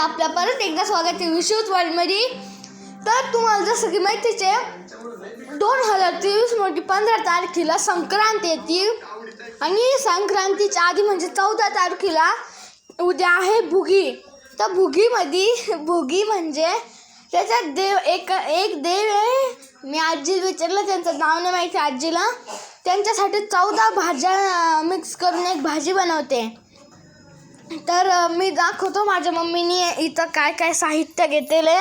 तर आपल्या परत एकदा स्वागत आहे विश्वत वर्ल्डमध्ये. तर तुम्हाला जसं की माहितीच आहे 2023 मध्ये 15 तारखेला संक्रांत येते आणि संक्रांतीच्या आधी म्हणजे 14 तारखेला उद्या आहे भुगी. तर भुगी म्हणजे त्याच्यात देव एक देव आहे. मी आजी विचारलं त्यांचं नाव नाही माहिती आजीला. त्यांच्यासाठी 14 भाज्या मिक्स करून एक भाजी बनवते. तर मी दाखवतो माझ्या मम्मीने इथं काय काय साहित्य घेतले.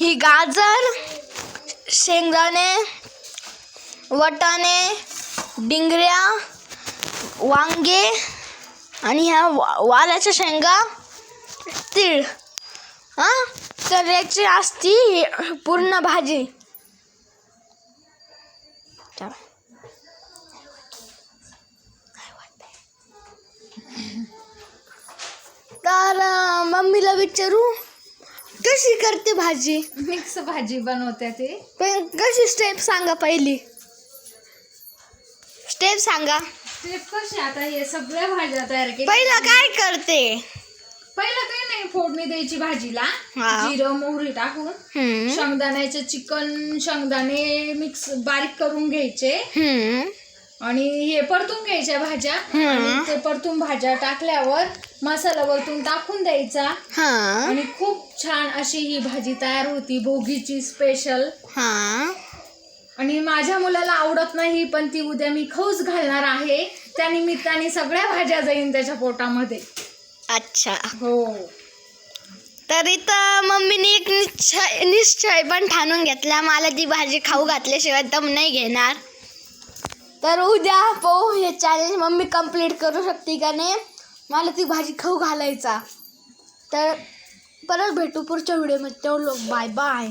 ही गाजर, शेंगदाणे, वटाणे, डिंगऱ्या, वांगे आणि ह्या वालाच्या शेंगा, तीळ. तर याची असती पूर्ण भाजी. तर मम्मीला विचारू कशी करते भाजी. मिक्स भाजी बनवते ते. पण कशी स्टेप सांगा. पहिली स्टेप सांगा. स्टेप कशी आता हे सगळ्या भाज्या तयार केल्या. पहिला काय करते. पहिला काही नाही, फोडणी द्यायची भाजीला. हा. जिरं मोहरी टाकून शेंगदाण्याचे चिकन शेंगदाणे मिक्स बारीक करून घ्यायचे आणि हे परतून घ्यायच्या भाज्या. आणि ते परतून भाज्या टाकल्यावर मसाला वरतून टाकून द्यायचा आणि खूप छान अशी ही भाजी तयार होती भोगीची स्पेशल. आणि माझ्या मुलाला आवडत नाही पण ती उद्या मी खाऊच घालणार आहे. त्या निमित्ताने सगळ्या भाज्या जाईन त्याच्या पोटामध्ये. अच्छा. हो. तर इथं मम्मीने एक निश्चय पण ठाणून घेतला. मला ती भाजी खाऊ घातल्याशिवाय दम नाही घेणार. तर उद्या हे चॅलेंज मम्मी कंप्लीट करू शकते का नाही. मला ती भाजी खाऊ घालायचा. तर परत भेटू पुढच्या व्हिडिओमध्ये. तेवढं बाय बाय.